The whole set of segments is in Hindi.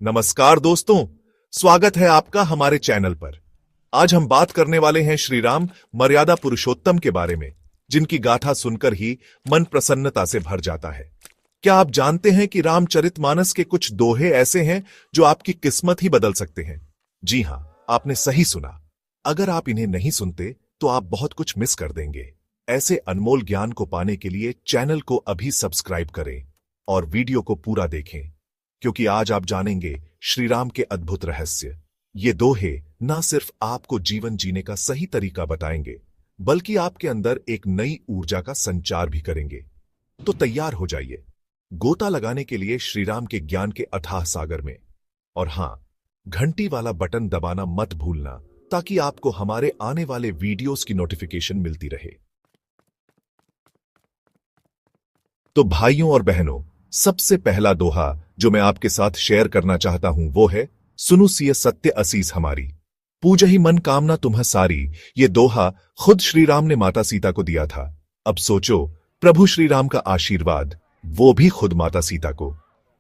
नमस्कार दोस्तों, स्वागत है आपका हमारे चैनल पर। आज हम बात करने वाले हैं श्री राम मर्यादा पुरुषोत्तम के बारे में, जिनकी गाथा सुनकर ही मन प्रसन्नता से भर जाता है। क्या आप जानते हैं कि रामचरितमानस के कुछ दोहे ऐसे हैं जो आपकी किस्मत ही बदल सकते हैं? जी हां, आपने सही सुना। अगर आप इन्हें नहीं सुनते तो आप बहुत कुछ मिस कर देंगे। ऐसे अनमोल ज्ञान को पाने के लिए चैनल को अभी सब्सक्राइब करें और वीडियो को पूरा देखें, क्योंकि आज आप जानेंगे श्री राम के अद्भुत रहस्य। ये दोहे ना सिर्फ आपको जीवन जीने का सही तरीका बताएंगे, बल्कि आपके अंदर एक नई ऊर्जा का संचार भी करेंगे। तो तैयार हो जाइए गोता लगाने के लिए श्री राम के ज्ञान के अथाह सागर में। और हां, घंटी वाला बटन दबाना मत भूलना, ताकि आपको हमारे आने वाले वीडियोस की नोटिफिकेशन मिलती रहे। तो भाइयों और बहनों, सबसे पहला दोहा जो मैं आपके साथ शेयर करना चाहता हूं वो है, सुनु सिय सत्य असीस हमारी, पूजहि मन कामना तुम्ह सारी। ये दोहा खुद श्री राम ने माता सीता को दिया था। अब सोचो, प्रभु श्री राम का आशीर्वाद, वो भी खुद माता सीता को।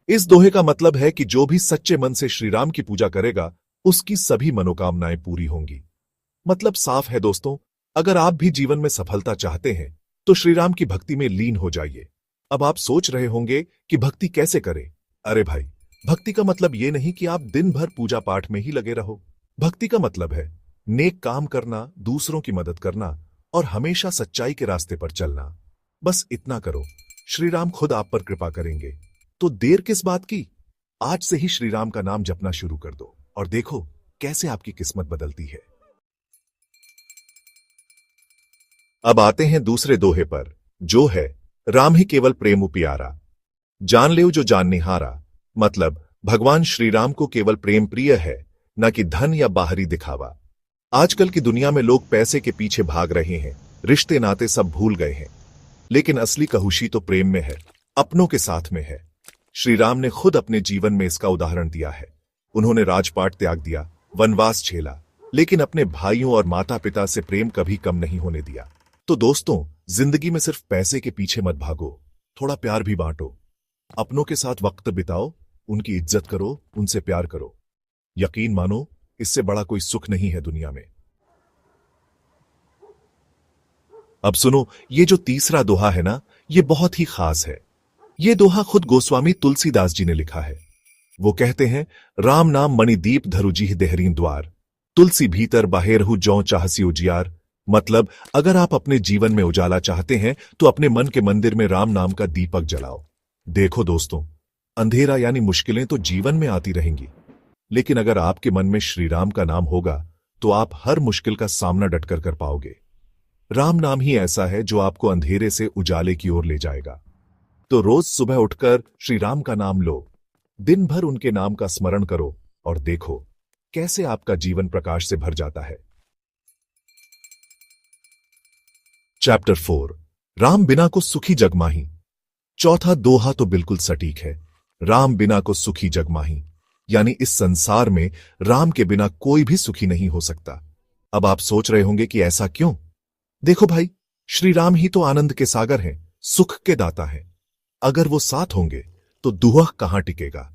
इस दोहे का मतलब है कि जो भी सच्चे मन से श्री राम की पूजा करेगा, उसकी सभी मनोकामनाएं पूरी होंगी। मतलब साफ है दोस्तों, अगर आप भी जीवन में सफलता चाहते हैं तो श्री राम की भक्ति में लीन हो जाइए। अब आप सोच रहे होंगे कि भक्ति कैसे करें? अरे भाई, भक्ति का मतलब ये नहीं कि आप दिन भर पूजा पाठ में ही लगे रहो। भक्ति का मतलब है नेक काम करना, दूसरों की मदद करना और हमेशा सच्चाई के रास्ते पर चलना। बस इतना करो, श्री राम खुद आप पर कृपा करेंगे। तो देर किस बात की? आज से ही श्री राम का नाम जपना शुरू कर दो और देखो कैसे आपकी किस्मत बदलती है। अब आते हैं दूसरे दोहे पर, जो है, राम ही केवल प्रेम प्यारा, जान ले जो जाननिहारा। मतलब भगवान श्री राम को केवल प्रेम प्रिय है, न कि धन या बाहरी दिखावा। आजकल की दुनिया में लोग पैसे के पीछे भाग रहे हैं, रिश्ते नाते सब भूल गए हैं, लेकिन असली खुशी तो प्रेम में है, अपनों के साथ में है। श्री राम ने खुद अपने जीवन में इसका उदाहरण दिया है। उन्होंने राजपाट त्याग दिया, वनवास झेला, लेकिन अपने भाइयों और माता पिता से प्रेम कभी कम नहीं होने दिया। तो दोस्तों, जिंदगी में सिर्फ पैसे के पीछे मत भागो, थोड़ा प्यार भी बांटो। अपनों के साथ वक्त बिताओ, उनकी इज्जत करो, उनसे प्यार करो। यकीन मानो, इससे बड़ा कोई सुख नहीं है दुनिया में। अब सुनो, ये जो तीसरा दोहा है ना, ये बहुत ही खास है। ये दोहा खुद गोस्वामी तुलसीदास जी ने लिखा है। वो कहते हैं, राम नाम मणिदीप धरुजीह देहरीं द्वार, तुलसी भीतर बाहेरहु जौ चाहसी उजियार। मतलब अगर आप अपने जीवन में उजाला चाहते हैं तो अपने मन के मंदिर में राम नाम का दीपक जलाओ। देखो दोस्तों, अंधेरा यानी मुश्किलें तो जीवन में आती रहेंगी, लेकिन अगर आपके मन में श्री राम का नाम होगा तो आप हर मुश्किल का सामना डटकर कर पाओगे। राम नाम ही ऐसा है जो आपको अंधेरे से उजाले की ओर ले जाएगा। तो रोज सुबह उठकर श्री राम का नाम लो, दिन भर उनके नाम का स्मरण करो और देखो कैसे आपका जीवन प्रकाश से भर जाता है। चैप्टर 4, राम बिना को सुखी जग माही। चौथा दोहा तो बिल्कुल सटीक है, राम बिना को सुखी जग माही, यानी इस संसार में राम के बिना कोई भी सुखी नहीं हो सकता। अब आप सोच रहे होंगे कि ऐसा क्यों? देखो भाई, श्री राम ही तो आनंद के सागर हैं, सुख के दाता हैं। अगर वो साथ होंगे तो दुह कहां टिकेगा।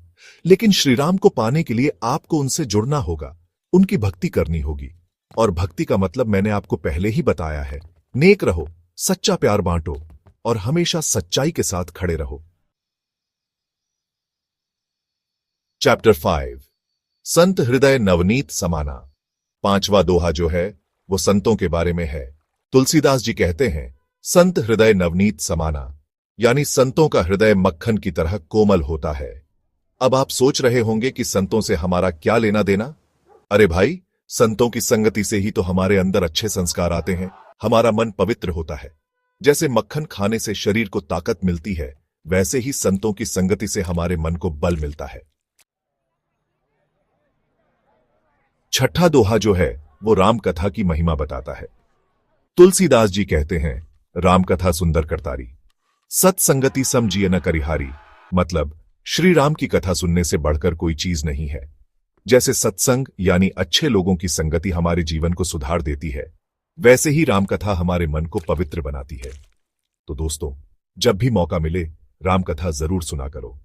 लेकिन श्री राम को पाने के लिए आपको उनसे जुड़ना होगा, उनकी भक्ति करनी होगी। और भक्ति का मतलब मैंने आपको पहले ही बताया है, नेक रहो, सच्चा प्यार बांटो और हमेशा सच्चाई के साथ खड़े रहो। चैप्टर 5, संत हृदय नवनीत समाना। पांचवा दोहा जो है वो संतों के बारे में है। तुलसीदास जी कहते हैं, संत हृदय नवनीत समाना, यानी संतों का हृदय मक्खन की तरह कोमल होता है। अब आप सोच रहे होंगे कि संतों से हमारा क्या लेना देना? अरे भाई, संतों की संगति से ही तो हमारे अंदर अच्छे संस्कार आते हैं, हमारा मन पवित्र होता है। जैसे मक्खन खाने से शरीर को ताकत मिलती है, वैसे ही संतों की संगति से हमारे मन को बल मिलता है। छठा दोहा जो है वो राम कथा की महिमा बताता है। तुलसीदास जी कहते हैं, राम कथा सुंदर करतारी, सत्संगति सम जिय न करिहारी। मतलब श्री राम की कथा सुनने से बढ़कर कोई चीज नहीं है। जैसे सत्संग यानी अच्छे लोगों की संगति हमारे जीवन को सुधार देती है, वैसे ही रामकथा हमारे मन को पवित्र बनाती है। तो दोस्तों, जब भी मौका मिले रामकथा जरूर सुना करो।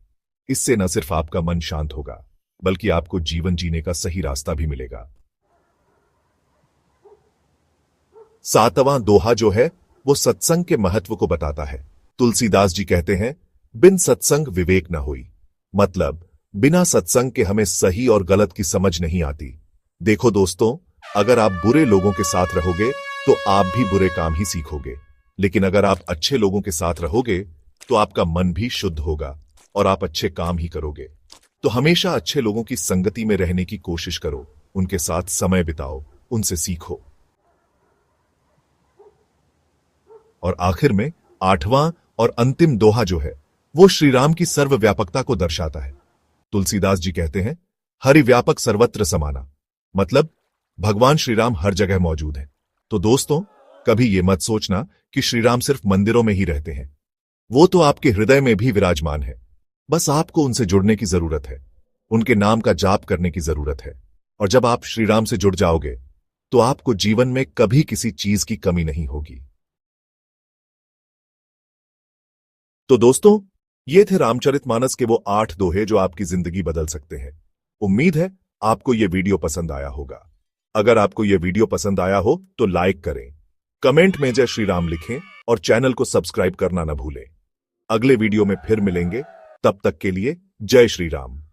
इससे न सिर्फ आपका मन शांत होगा, बल्कि आपको जीवन जीने का सही रास्ता भी मिलेगा। 7वां दोहा जो है वो सत्संग के महत्व को बताता है। तुलसीदास जी कहते हैं, बिन सत्संग विवेक न हुई। मतलब बिना सत्संग के हमें सही और गलत की समझ नहीं आती। देखो दोस्तों, अगर आप बुरे लोगों के साथ रहोगे तो आप भी बुरे काम ही सीखोगे, लेकिन अगर आप अच्छे लोगों के साथ रहोगे तो आपका मन भी शुद्ध होगा और आप अच्छे काम ही करोगे। तो हमेशा अच्छे लोगों की संगति में रहने की कोशिश करो, उनके साथ समय बिताओ, उनसे सीखो। और आखिर में 8वां और अंतिम दोहा जो है वो श्री राम की सर्वव्यापकता को दर्शाता है। तुलसीदास जी कहते हैं, हरि व्यापक सर्वत्र समाना। मतलब भगवान श्री राम हर जगह मौजूद है। तो दोस्तों, कभी यह मत सोचना कि श्री राम सिर्फ मंदिरों में ही रहते हैं। वो तो आपके हृदय में भी विराजमान है। बस आपको उनसे जुड़ने की जरूरत है, उनके नाम का जाप करने की जरूरत है। और जब आप श्री राम से जुड़ जाओगे तो आपको जीवन में कभी किसी चीज की कमी नहीं होगी। तो दोस्तों, ये थे रामचरितमानस के वो 8 दोहे जो आपकी जिंदगी बदल सकते हैं। उम्मीद है आपको ये वीडियो पसंद आया होगा। अगर आपको ये वीडियो पसंद आया हो तो लाइक करें, कमेंट में जय श्री राम लिखें और चैनल को सब्सक्राइब करना न भूलें। अगले वीडियो में फिर मिलेंगे, तब तक के लिए जय श्री राम।